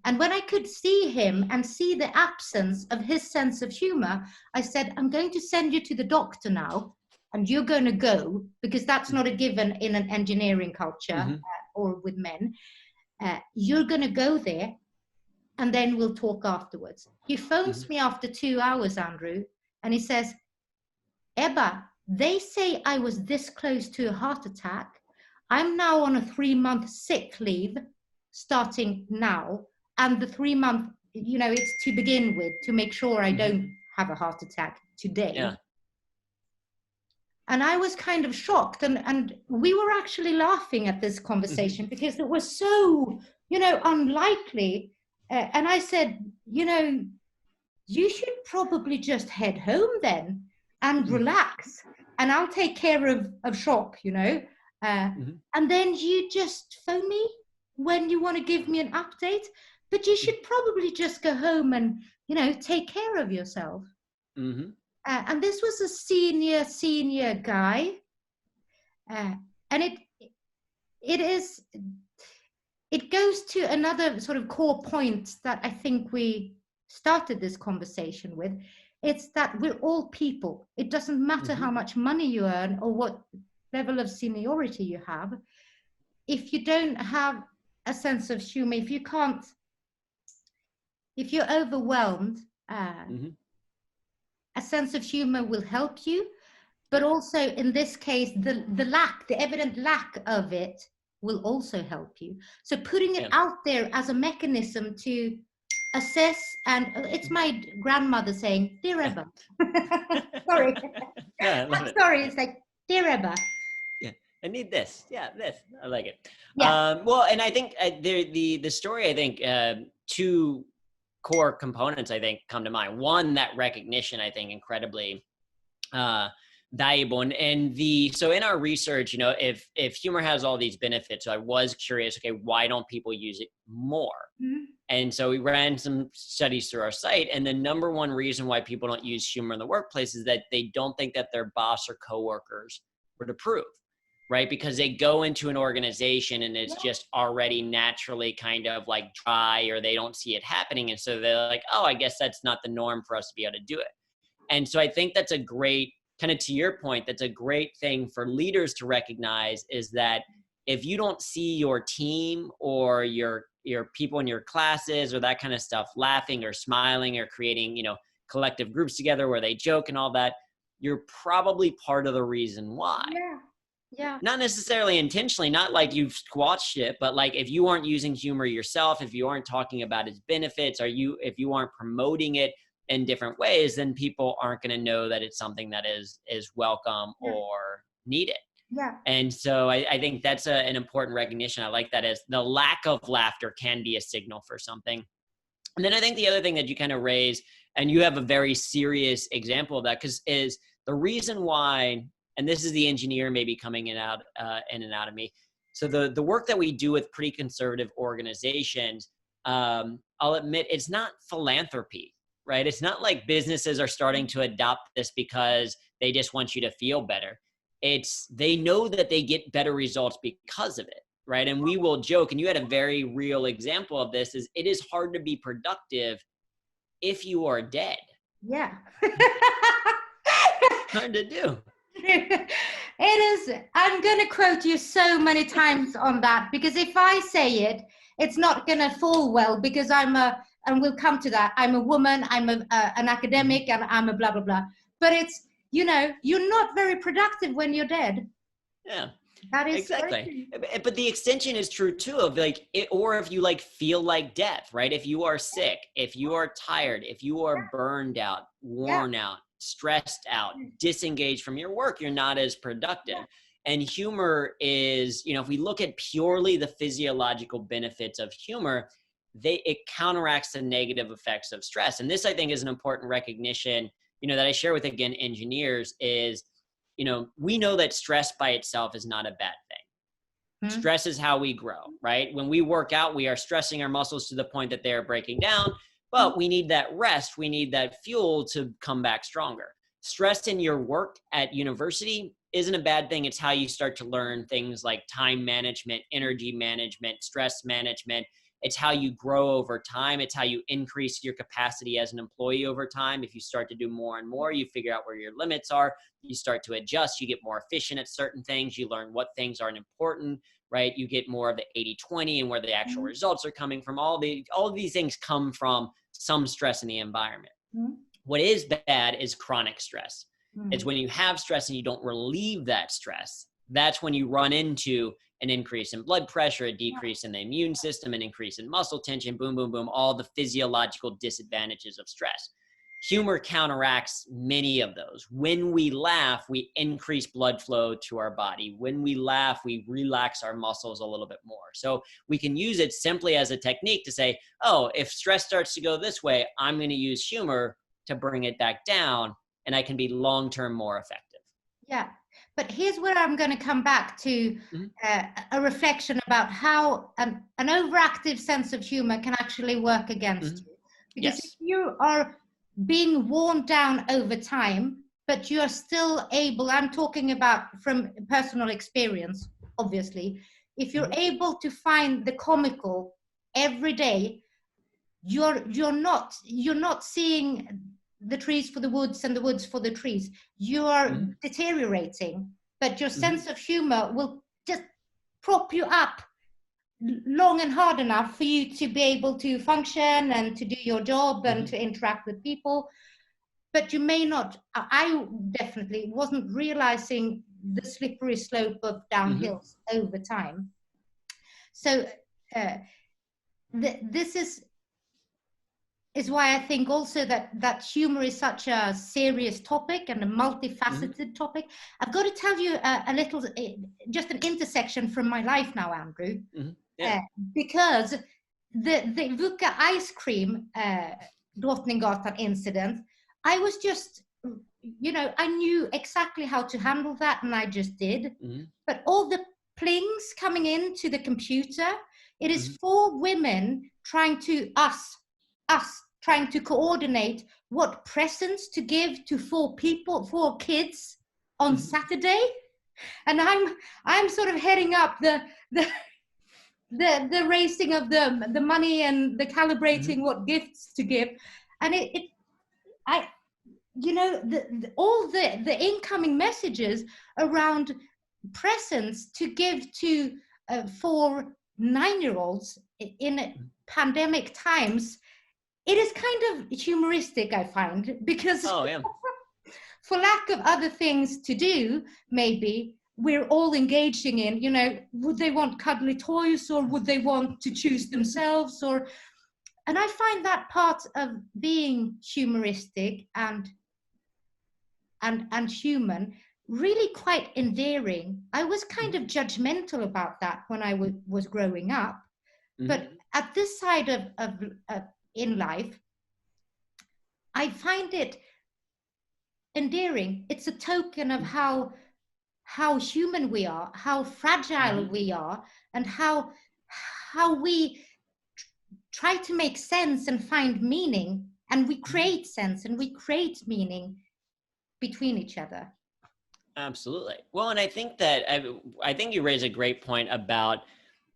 And when I could see him and see the absence of his sense of humor, I said, I'm going to send you to the doctor now, and you're going to go, because that's not a given in an engineering culture or with men. You're going to go there, and then we'll talk afterwards. He phones me after 2 hours, Andrew, and he says, Ebba, they say I was this close to a heart attack. I'm now on a 3-month sick leave starting now. And the 3-month, it's to begin with, to make sure I don't have a heart attack today. Yeah. And I was kind of shocked. And we were actually laughing at this conversation because it was so, unlikely. And I said, you should probably just head home then and relax. And I'll take care of shock, And then you just phone me when you want to give me an update. But you should probably just go home and, take care of yourself. And this was a senior guy. And it goes to another sort of core point that I think we started this conversation with. It's that we're all people. It doesn't matter how much money you earn or what level of seniority you have. If you don't have a sense of humor, if you're overwhelmed, a sense of humor will help you, but also in this case, the evident lack of it will also help you. So putting it out there as a mechanism to assess, and it's my grandmother saying, dear Ebba. Sorry. Yeah, I'm sorry, it's like, dear Ebba. Yeah, I need this. Yeah, this. I like it. Yeah. Well, and I think the story, I think, two core components, I think, come to mind. One, that recognition, I think, incredibly valuable. And so in our research, if humor has all these benefits, so I was curious, okay, why don't people use it more? And so we ran some studies through our site, and the number one reason why people don't use humor in the workplace is that they don't think that their boss or coworkers would approve, right? Because they go into an organization and it's just already naturally kind of like dry, or they don't see it happening. And so they're like, oh, I guess that's not the norm for us to be able to do it. And so I think that's a great, kind of to your point, that's a great thing for leaders to recognize, is that if you don't see your team or your people in your classes or that kind of stuff laughing or smiling or creating, collective groups together where they joke and all that, you're probably part of the reason why. Yeah. Not necessarily intentionally, not like you've squashed it, but like if you aren't using humor yourself, if you aren't talking about its benefits, if you aren't promoting it in different ways, then people aren't going to know that it's something that is welcome or needed. Yeah. And so I think that's an important recognition. I like that, as the lack of laughter can be a signal for something. And then I think the other thing that you kind of raise, and you have a very serious example of that, is the reason why, and this is the engineer maybe coming in and out of me. So the work that we do with pretty conservative organizations, I'll admit, it's not philanthropy, right? It's not like businesses are starting to adopt this because they just want you to feel better. They know that they get better results because of it, right? And we will joke, and you had a very real example of this, is it is hard to be productive if you are dead. Yeah. Hard to do. It is. I'm going to quote you so many times on that, because if I say it, it's not going to fall well, because and we'll come to that, I'm a woman, I'm an academic, and I'm a blah, blah, blah. But it's, you're not very productive when you're dead. Yeah. That is exactly. But the extension is true too, of or if you feel like death, right? If you are sick, if you are tired, if you are burned out, worn out, stressed out, disengaged from your work, you're not as productive. And humor is, if we look at purely the physiological benefits of humor, it counteracts the negative effects of stress. And this, I think, is an important recognition, that I share with, again, engineers is, we know that stress by itself is not a bad thing. Stress is how we grow, right? When we work out, we are stressing our muscles to the point that they are breaking down. but we need that rest. We need that fuel to come back stronger. Stress in your work at university isn't a bad thing. It's how you start to learn things like time management, energy management, stress management. It's how you grow over time. It's how you increase your capacity as an employee over time. If you start to do more and more, you figure out where your limits are. You start to adjust. You get more efficient at certain things. You learn what things aren't important, right? You get more of the 80-20 and where the actual results are coming from. All of these things come from some stress in the environment. What is bad is chronic stress. It's when you have stress and you don't relieve that stress. That's when you run into an increase in blood pressure, a decrease in the immune system, an increase in muscle tension, boom, boom, boom, all the physiological disadvantages of stress. Humor counteracts many of those. When we laugh, we increase blood flow to our body. When we laugh, we relax our muscles a little bit more. So we can use it simply as a technique to say, oh, if stress starts to go this way, I'm going to use humor to bring it back down, and I can be long-term more effective. Yeah. But here's where I'm going to come back to a reflection about how an overactive sense of humor can actually work against you. Because if you are being worn down over time, but you're still able, I'm talking about from personal experience, obviously, if you're able to find the comical every day, you're not seeing the trees for the woods and the woods for the trees. You are deteriorating, but your sense of humor will just prop you up long and hard enough for you to be able to function and to do your job and to interact with people. But you may not, I definitely wasn't realizing the slippery slope of downhills over time. So this is why I think also that humor is such a serious topic and a multifaceted topic. I've got to tell you a little, just an intersection from my life now, Andrew. Because the Vuka ice cream Drottninggatan incident, I was just, I knew exactly how to handle that, and I just did. But all the plings coming into the computer, it is 4 women trying to trying to coordinate what presents to give to 4 kids on Saturday, and I'm sort of heading up the raising of the money and the calibrating what gifts to give, and all the incoming messages around presents to give to 4 9-year-olds in pandemic times. It is kind of humoristic, I find, because for lack of other things to do, maybe we're all engaging in, would they want cuddly toys, or would they want to choose themselves? And I find that part of being humoristic and human really quite endearing. I was kind of judgmental about that when I was growing up, but at this side of in life, I find it endearing. It's a token of how human we are, how fragile we are, and how we try to make sense and find meaning, and we create sense and we create meaning between each other. Absolutely. Well, and I think that I think you raise a great point about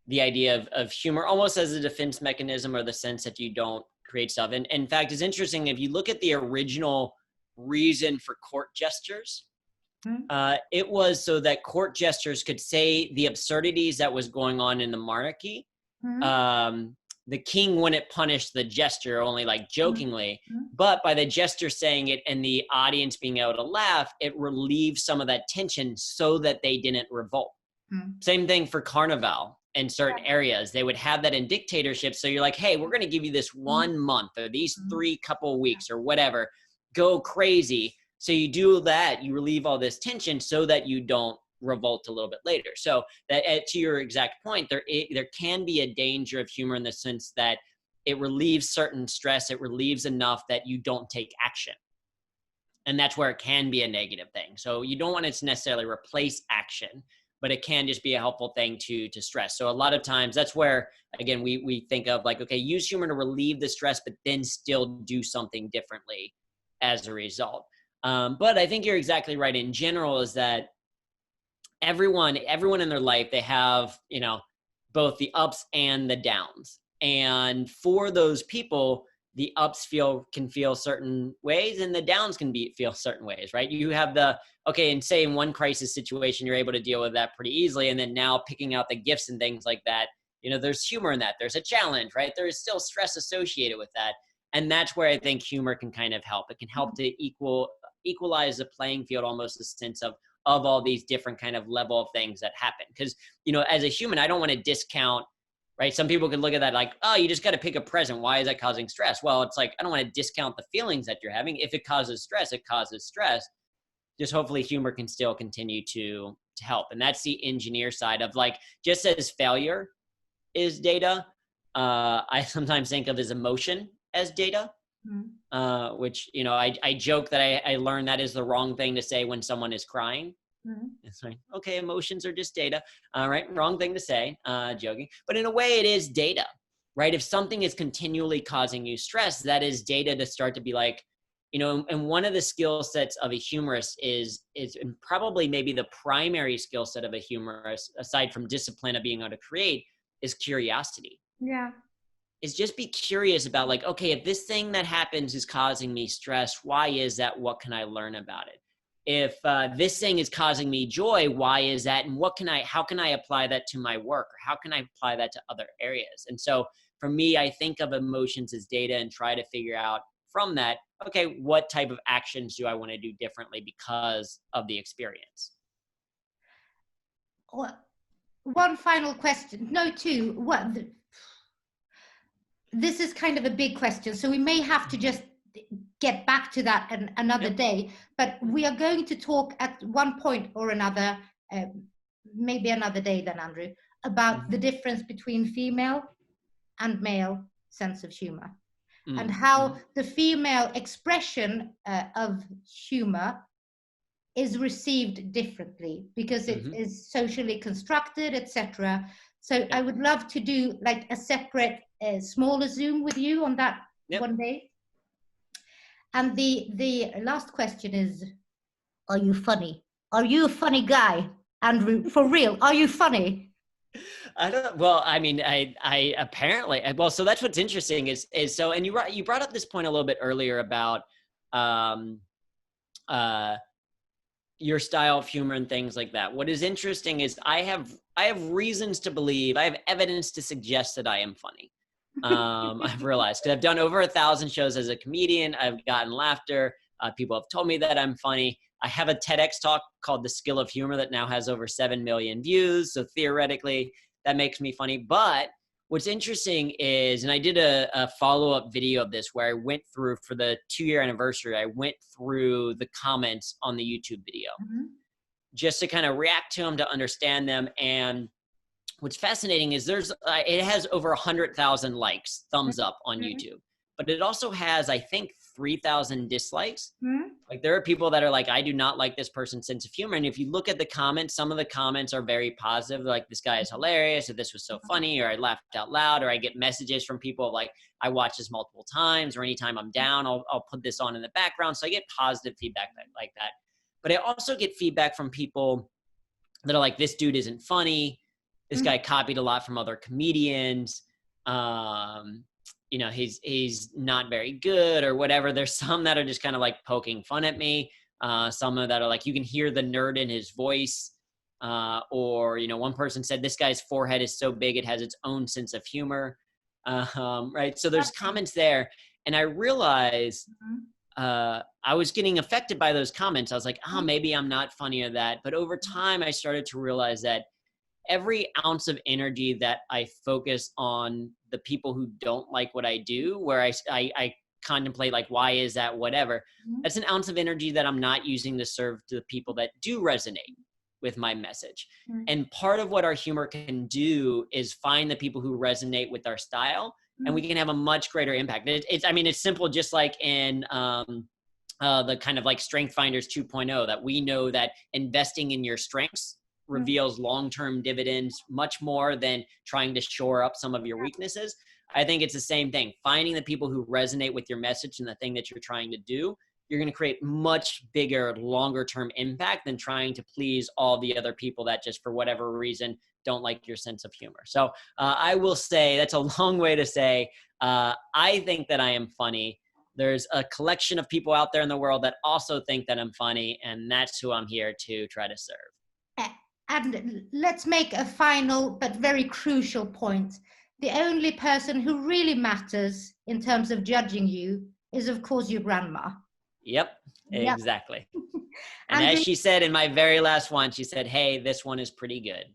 the idea of humor almost as a defense mechanism, or the sense that you don't create stuff. And in fact, it's interesting, if you look at the original reason for court gestures, it was so that court gestures could say the absurdities that was going on in the monarchy. The king wouldn't punish the gesture, only like jokingly, but by the gesture saying it and the audience being able to laugh, it relieved some of that tension so that they didn't revolt. Same thing for Carnival in certain areas. They would have that in dictatorships. So you're like, hey, we're going to give you this 1 month or these 3 couple weeks or whatever, go crazy. So you do that, you relieve all this tension so that you don't revolt a little bit later. So that, to your exact point, there can be a danger of humor in the sense that it relieves certain stress. It relieves enough that you don't take action. And that's where it can be a negative thing. So you don't want it to necessarily replace action, but it can just be a helpful thing to stress. So a lot of times that's where, again, we think of like, okay, use humor to relieve the stress, but then still do something differently as a result. But I think you're exactly right. In general, is that everyone in their life, they have, both the ups and the downs. And for those people, the ups can feel certain ways, and the downs can feel certain ways, right? You have and say in one crisis situation, you're able to deal with that pretty easily. And then now picking out the gifts and things like that, there's humor in that. There's a challenge, right? There is still stress associated with that. And that's where I think humor can kind of help. It can help to equalize the playing field, almost a sense of all these different kind of level of things that happen. Because, as a human, I don't want to discount, right? Some people can look at that like, oh, you just got to pick a present. Why is that causing stress? Well, it's like, I don't want to discount the feelings that you're having. If it causes stress, it causes stress. Just hopefully humor can still continue to help. And that's the engineer side of, like, just as failure is data, I sometimes think of as emotion as data. Which, I joke that I learned that is the wrong thing to say when someone is crying. It's like, okay, emotions are just data. All right, wrong thing to say, joking. But in a way, it is data, right? If something is continually causing you stress, that is data to start to be like, and one of the skill sets of a humorist is probably maybe the primary skill set of a humorist, aside from discipline of being able to create, is curiosity. Yeah. Is just be curious about, like, okay, if this thing that happens is causing me stress, why is that? What can I learn about it? If this thing is causing me joy, why is that? And how can I apply that to my work? Or how can I apply that to other areas? And so for me, I think of emotions as data and try to figure out from that, okay, what type of actions do I want to do differently because of the experience? One final question. No, two. This is kind of a big question, so we may have to just get back to that another day. But we are going to talk at one point or another, maybe another day then, Andrew, about the difference between female and male sense of humor, and how the female expression of humor is received differently because it is socially constructed, etc. So I would love to do like a separate smaller Zoom with you on that one day. And the last question is, are you funny? Are you a funny guy, Andrew? For real, are you funny? I don't. Well, I mean, I apparently. Well, so that's what's interesting is so. And you brought up this point a little bit earlier about your style of humor and things like that. What is interesting is I have reasons to believe, I have evidence to suggest that I am funny. I've realized, because I've done over 1,000 shows as a comedian. I've gotten laughter. People have told me that I'm funny. I have a TEDx talk called The Skill of Humor that now has over 7 million views. So theoretically, that makes me funny. But what's interesting is, and I did a follow-up video of this where I went through, for the 2-year anniversary, I went through the comments on the YouTube video just to kind of react to them, to understand them. And what's fascinating is it has over 100,000 likes, thumbs up on YouTube, but it also has, I think, 3,000 dislikes. Like, there are people that are like, I do not like this person's sense of humor. And if you look at the comments, some of the comments are very positive. Like, this guy is hilarious, or this was so funny, or I laughed out loud, or I get messages from people like, I watch this multiple times, or anytime I'm down, I'll put this on in the background. So I get positive feedback like that. But I also get feedback from people that are like, this dude isn't funny. This guy copied a lot from other comedians. He's not very good, or whatever. There's some that are just kind of like poking fun at me. Some that are like, you can hear the nerd in his voice. Or one person said, this guy's forehead is so big, it has its own sense of humor. Right. So there's comments there. And I realized I was getting affected by those comments. I was like, maybe I'm not funny or that. But over time, I started to realize that every ounce of energy that I focus on the people who don't like what I do, where I contemplate like, why is that, whatever, that's an ounce of energy that I'm not using to serve to the people that do resonate with my message. And part of what our humor can do is find the people who resonate with our style, and we can have a much greater impact. It's simple, just like in the kind of like Strength Finders 2.0, that we know that investing in your strengths reveals long-term dividends much more than trying to shore up some of your weaknesses. I think it's the same thing. Finding the people who resonate with your message and the thing that you're trying to do, you're going to create much bigger, longer term impact than trying to please all the other people that just for whatever reason don't like your sense of humor. So I will say that's a long way to say, I think that I am funny. There's a collection of people out there in the world that also think that I'm funny, and that's who I'm here to try to serve. And let's make a final but very crucial point. The only person who really matters in terms of judging you is, of course, your grandma. Yep, exactly. And as she said in my very last one, she said, hey, this one is pretty good.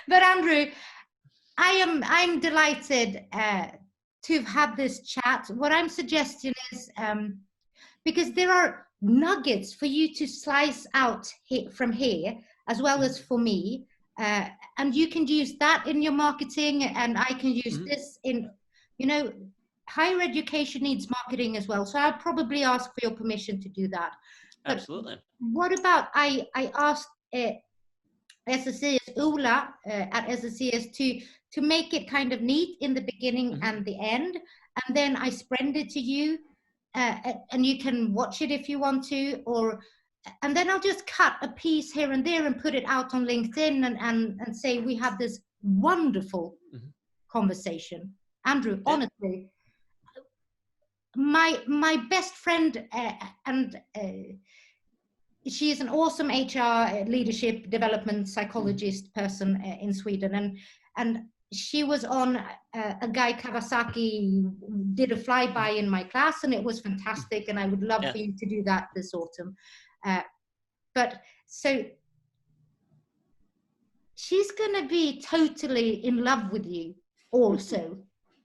But Andrew, I'm delighted to have had this chat. What I'm suggesting is, because there are nuggets for you to slice out from here, as well as for me, and you can use that in your marketing, and I can use this in, higher education needs marketing as well. So I'll probably ask for your permission to do that. But absolutely. What about, I asked SSCS Ola at SSCS to make it kind of neat in the beginning and the end, and then I send it to you, and you can watch it if you want to, and then I'll just cut a piece here and there and put it out on LinkedIn and say we had this wonderful conversation. Andrew, honestly, my best friend, and she is an awesome HR leadership development psychologist person in Sweden, and she was on a guy Kawasaki did a flyby in my class, and it was fantastic, and I would love for you to do that this autumn. But so she's gonna be totally in love with you also.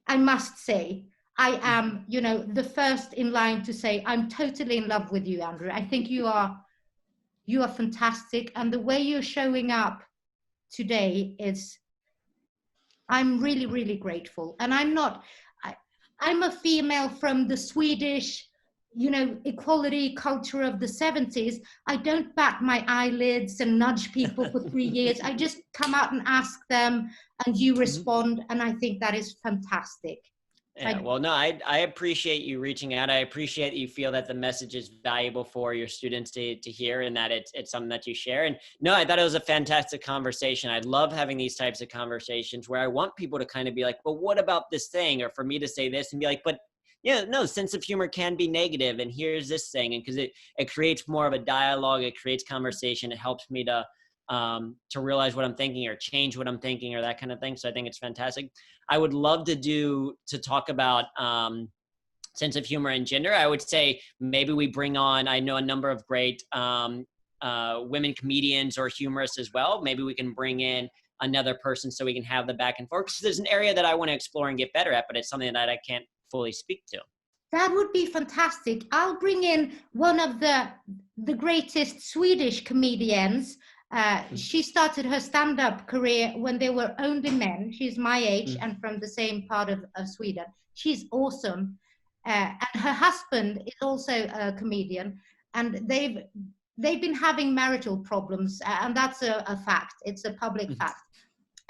I must say, I am, the first in line to say I'm totally in love with you, Andrew. I think you are fantastic, and the way you're showing up today is, I'm really, really grateful. And I'm a female from the Swedish, equality culture of the 70s. I don't bat my eyelids and nudge people for 3 years. I just come out and ask them, and you respond. And I think that is fantastic. Yeah, well, no, I appreciate you reaching out. I appreciate that you feel that the message is valuable for your students to hear, and that it's something that you share. And no, I thought it was a fantastic conversation. I love having these types of conversations where I want people to kind of be like, well, what about this thing? Or for me to say this and be like, but no, sense of humor can be negative, and here's this thing. And because it creates more of a dialogue, it creates conversation. It helps me to realize what I'm thinking or change what I'm thinking or that kind of thing. So I think it's fantastic. I would love to talk about sense of humor and gender. I would say maybe we bring on, I know a number of great women comedians or humorists as well. Maybe we can bring in another person so we can have the back and forth. Because there's an area that I want to explore and get better at, but it's something that I can't fully speak to. That would be fantastic. I'll bring in one of the greatest Swedish comedians. She started her stand-up career when there were only men. She's my age and from the same part of Sweden. She's awesome. And her husband is also a comedian. And they've been having marital problems. And that's a fact. It's a public fact.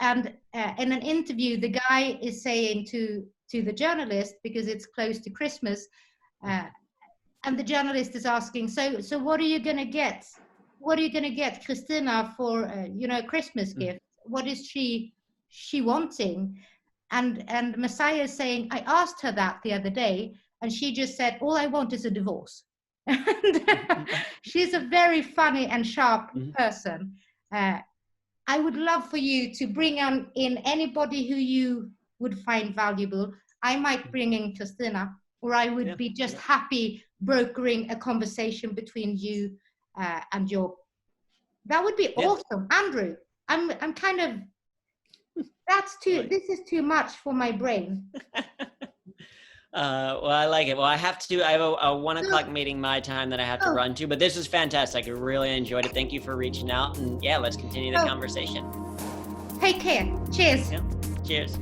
And in an interview, the guy is saying to the journalist, because it's close to Christmas, and the journalist is asking, so what are you going to get? What are you going to get Christina for, a Christmas gift? What is she wanting? And Messiah is saying, I asked her that the other day, and she just said, all I want is a divorce. And she's a very funny and sharp person. I would love for you to bring in anybody who you would find valuable. I might bring in Christina, or I would be just happy brokering a conversation between you and that would be awesome. Andrew, I'm kind of, this is too much for my brain. Well, I like it. Well, I have a 1 o'clock meeting my time that I have to run to, but this is fantastic. I really enjoyed it. Thank you for reaching out, and let's continue the conversation. Take care. Cheers. Cheers.